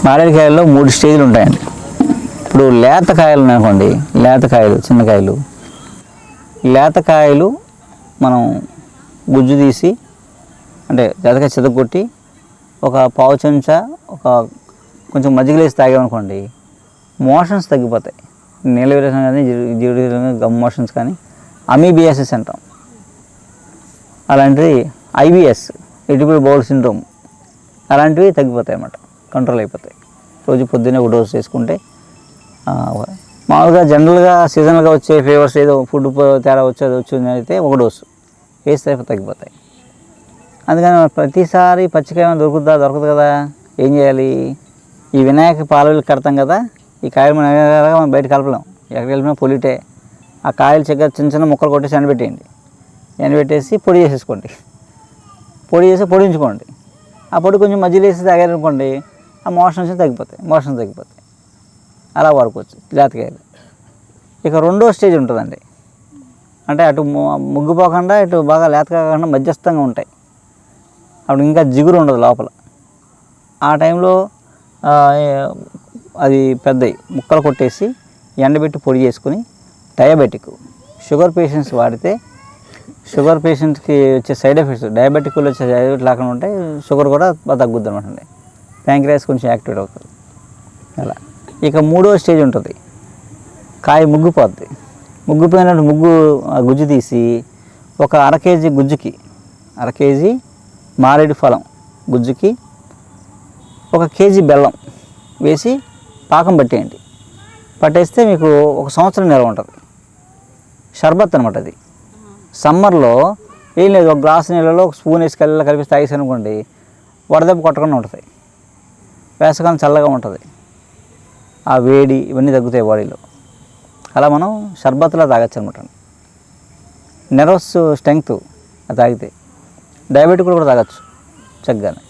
మారేడుకాయల్లో 3 స్టేజ్లు ఉంటాయండి. ఇప్పుడు లేత కాయలు ఉన్నాయనుకోండి, లేత కాయలు చిన్న కాయలు, లేత కాయలు మనం గుజ్జు తీసి అంటే జతకాయ చితగొట్టి ఒక పావు చెంచా కొంచెం మజ్జిగలేసి తాగామనుకోండి మోషన్స్ తగ్గిపోతాయి. నీళ్ళ విరేచన కానీ జీడి గమ్ మోషన్స్ కానీ అమీబియాసిస్ అంటాం, అలాంటివి ఐబిఎస్ ఇరిటబుల్ బౌల్ సిండ్రోమ్ అలాంటివి తగ్గిపోతాయి అన్నమాట, కంట్రోల్ అయిపోతాయి. రోజు పొద్దున్నే ఒక డోసు చేసుకుంటే మామూలుగా జనరల్గా సీజనల్గా వచ్చే ఫీవర్స్ ఏదో ఫుడ్ తేడా వచ్చింది అయితే ఒక డోసు వేస్తే తగ్గిపోతాయి. అందుకని ప్రతిసారి పచ్చికాయ దొరకదు కదా, ఏం చేయాలి? ఈ వినాయక పాలవీలు కడతాం కదా, ఈ కాయలు మనం బయట కలపలేం, ఎక్కడికి వెళ్ళినా పొలిటే. ఆ కాయలు చిన్న చిన్న ముక్కలు కొట్టేసి ఎండబెట్టేయండి, ఎండబెట్టేసి పొడి చేసేసుకోండి, పొడి చేసి పొడించుకోండి. ఆ పొడి కొంచెం మధ్యలో వేసి తాగారనుకోండి ఆ మోషన్స్ తగ్గిపోతాయి. అలా వాడుకోవచ్చు లేతకాయలు. ఇక రెండో స్టేజ్ ఉంటుందండి, అంటే అటు ముగ్గిపోకుండా ఇటు బాగా లేత కాకుండా మధ్యస్థంగా ఉంటాయి. అప్పుడు ఇంకా జిగురు ఉండదు లోపల. ఆ టైంలో అది పెద్దవి ముక్కలు కొట్టేసి ఎండబెట్టి పొడి చేసుకుని డయాబెటిక్ షుగర్ పేషెంట్స్ వాడితే షుగర్ పేషెంట్స్కి వచ్చే సైడ్ ఎఫెక్ట్స్ డయాబెటిక్ వచ్చే సైడ్ ఎఫెక్ట్ లేకుండా ఉంటాయి, షుగర్ కూడా బాగా తగ్గుద్ది అనమాట అండి. ప్యాంక్రియాస్ కొంచెం యాక్టివేట్ అవుతుంది అలా. ఇక 3వ స్టేజ్ ఉంటుంది, కాయ ముగ్గిపోద్ది. ముగ్గిపోయినట్టు గుజ్జు తీసి ఒక అర కేజీ మారేడు ఫలం గుజ్జుకి 1 కేజీ బెల్లం వేసి పాకం పట్టేయండి. పట్టేస్తే మీకు 1 సంవత్సరం నిల్వ ఉంటుంది. షర్బత్ అనమాట అది. సమ్మర్లో ఏం లేదు, 1 గ్లాసు నీళ్ళలో 1 స్పూన్ వేసి కలిపి తాగేసి అనుకోండి వడదెబ్బ కొట్టకుండా ఉంటుంది. వేసవకాలం చల్లగా ఉంటుంది, ఆ వేడి ఇవన్నీ తగ్గుతాయి బాడీలో. అలా మనం షర్బత్లా తాగొచ్చు అనమాట. నెర్వస్ స్ట్రెంగ్త్ అది తాగితే. డయాబెటిక్ కూడా తాగొచ్చు చక్కగానే,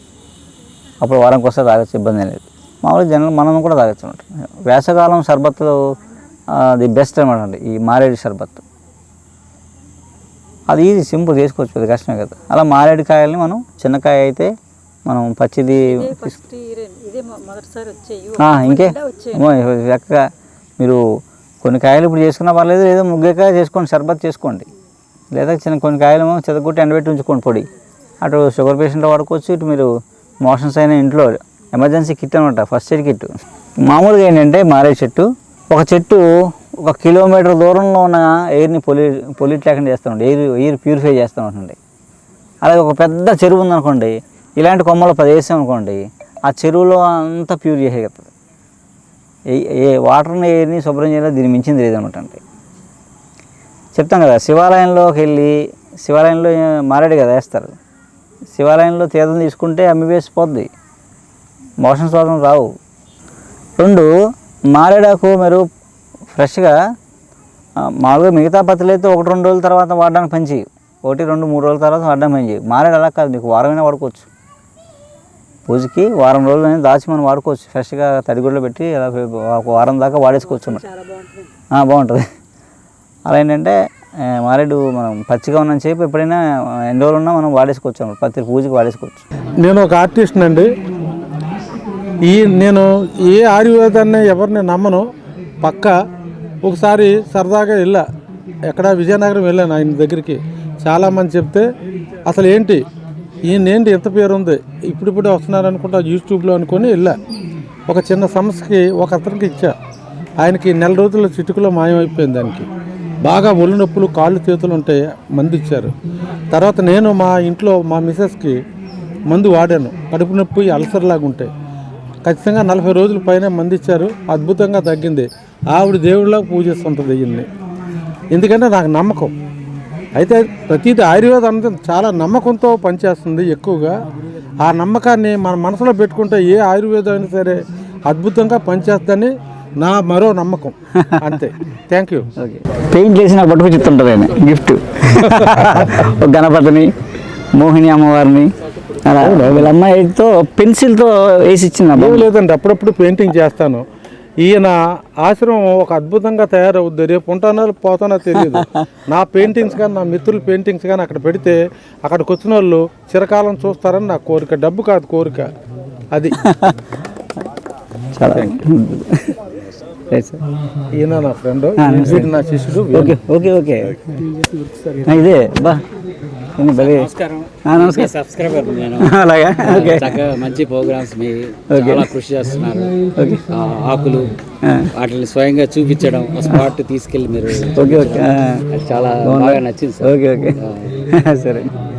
అప్పుడు వారానికి వస్తే తాగొచ్చు, ఇబ్బంది లేదు. మామూలుగా జనరల్ మనం కూడా తాగొచ్చు అనమాట. వేసవకాలం షర్బత్తులు ది బెస్ట్ అనమాట అండి ఈ మారేడు షర్బత్. అది ఈజీ, సింపుల్ చేసుకోవచ్చు, పెద్ద కష్టమే కదా. అలా మారేడు కాయల్ని మనం చిన్నకాయ అయితే మనం పచ్చిది ఇంకే చక్కగా మీరు కొన్ని కాయలు ఇప్పుడు చేసుకున్నా పర్లేదు, ఏదో ముగ్గకాయ చేసుకోండి, షర్బత్ చేసుకోండి. లేదా కొన్ని కాయలు చెదగొట్టి ఎండబెట్టి ఉంచుకోండి పొడి. అటు షుగర్ పేషెంట్లో వాడుకోవచ్చు, ఇటు మీరు మోషన్స్ అయినా ఇంట్లో ఎమర్జెన్సీ కిట్ అనమాట, ఫస్ట్ ఎయిడ్ కిట్. మామూలుగా ఏంటంటే మారేడు చెట్టు ఒక చెట్టు 1 కిలోమీటర్ దూరంలో ఉన్న ఎయిర్ని పొల్యూట్ లేకుండా చేస్తామండి, ఎయిర్ ప్యూరిఫై చేస్తామండి. అలాగే ఒక పెద్ద చెరువు ఉందనుకోండి, ఇలాంటి కొమ్మలు 10 వేసాం అనుకోండి, ఆ చెరువులో అంతా ప్యూర్ చేసేస్తుంది. ఏ వాటర్ని ఎయిర్ని శుభ్రం చేయాలో దీన్ని మించింది లేదనమాట. అంటే చెప్తాం కదా, శివాలయంలో మారేడు కదా వేస్తారు. శివాలయంలో తీర్థం తీసుకుంటే అమ్మివేసి పోద్ది, మోషన్స్ ప్రాబ్లం రావు. 2 మారేడాకు మీరు ఫ్రెష్గా మామూలుగా మిగతా పత్తులు అయితే 1-2 రోజుల తర్వాత వాడడానికి పనిచేయి, 1-2-3 రోజుల తర్వాత వాడడానికి పనిచేయి. మారేడు అలా కాదు, మీకు వారమైనా వాడుకోవచ్చు. పూజకి వారం రోజులు అనేది దాచి మనం వాడుకోవచ్చు. ఫ్రెష్గా తడిగుడ్లో పెట్టి అలా 1 వారం దాకా వాడేసుకోవచ్చు అన్నమాట. బాగుంటుంది. అలా ఏంటంటే మారేడు మనం పచ్చిగా ఉన్నని చెప్పి ఎప్పుడైనా ఎన్ని రోజులు ఉన్నా మనం వాడేసుకోవచ్చు అన్నమాట, ప్రతి పూజకి వాడేసుకోవచ్చు. నేను ఒక ఆర్టిస్ట్ అండి. నేను ఏ ఆయుర్వేదాన్ని ఎవరిని నమ్మను. ఒకసారి సరదాగా ఎక్కడ విజయనగరం వెళ్ళాను ఆయన దగ్గరికి. చాలామంది చెప్తే అసలు ఏంటి ఈయనేంటి ఎంత పేరు ఉంది, ఇప్పుడు వస్తున్నారు అనుకుంటా యూట్యూబ్లో అనుకొని ఒక చిన్న సమస్యకి ఒక అతనికి ఇచ్చా. ఆయనకి 1 నెల రోజుల్లో చిటుకులో మాయమైపోయింది. దానికి బాగా ఒళ్ళు నొప్పులు, కాళ్ళు చేతులు ఉంటాయి, మందు ఇచ్చారు. తర్వాత నేను మా ఇంట్లో మా మిసెస్కి మందు వాడాను, కడుపు నొప్పి అల్సర్ లాగా ఉంటాయి. ఖచ్చితంగా 40 రోజుల పైన మందు ఇచ్చారు, అద్భుతంగా తగ్గింది. ఆవిడ దేవుడిలాగా పూజిస్తుంటుంది ఈయన్ని, ఎందుకంటే నాకు నమ్మకం. అయితే ప్రతిదీ ఆయుర్వేదం చాలా నమ్మకంతో పనిచేస్తుంది ఎక్కువగా. ఆ నమ్మకాన్ని మన మనసులో పెట్టుకుంటే ఏ ఆయుర్వేదం అయినా సరే అద్భుతంగా పనిచేస్తుందని నా మరో నమ్మకం, అంతే. Thank you. పెయింట్ చేసి నాకు పట్టుకు చెప్తుంటుంది ఆయన గిఫ్ట్, గణపతిని, మోహిని అమ్మవారిని, అలా వీళ్ళ అమ్మాయితో పెన్సిల్తో వేసి ఇచ్చింది. లేదండి, అప్పుడప్పుడు పెయింటింగ్ చేస్తాను. ఈయన ఆశ్రమం ఒక అద్భుతంగా తయారవుద్ది. రేపు ఉంటానో పోతానో తెలియదు. నా పెయింటింగ్స్ కానీ నా మిత్రుల పెయింటింగ్స్ కానీ అక్కడ పెడితే అక్కడికి వచ్చిన వాళ్ళు చిరకాలం చూస్తారని నా కోరిక. డబ్బు కాదు కోరిక, అది. చాలా రైట్ సార్. ఈయన నా ఫ్రెండ్, నమస్తే. వీడు నా శిష్యుడు. ఓకే ఓకే ఓకే ఇదే బా ఇది భలే. నమస్కారం. సబ్స్క్రైబర్ నేను. అలాగా ఓకే చక్కగా మంచి ప్రోగ్రామ్స్ మీ ఓకే. చాలా కృషి చేస్తున్నారు. ఓకే ఆకులు వాటిని స్వయంగా చూపించడం, స్పాట్ తీసుకెళ్ళి మీరు ఓకే ఓకే అది చాలా బాగా నచ్చింది సార్. ఓకే ఓకే సరే.